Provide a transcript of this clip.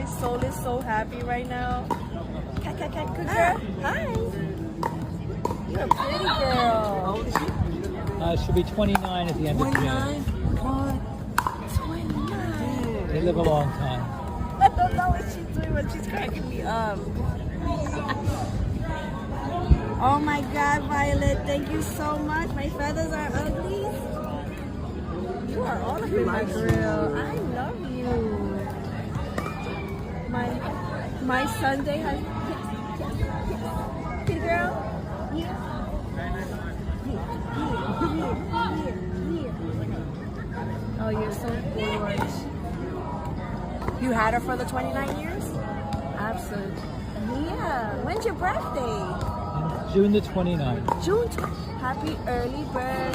My soul is so happy right now. Cat, good girl. Hi. You're a pretty girl. How old is she? She'll be 29 at the end of 29? June. What? 29. They live a long time. I don't know what she's doing, but she's cracking me up. Oh my God, Violet, thank you so much. My feathers are ugly. You are all up in my grill. I love you. My Sunday has kitty girl. Here. Oh, you're so gorgeous. You had her for the 29 years? Absolutely. Yeah. When's your birthday? June the 29th. June. Happy early birthday.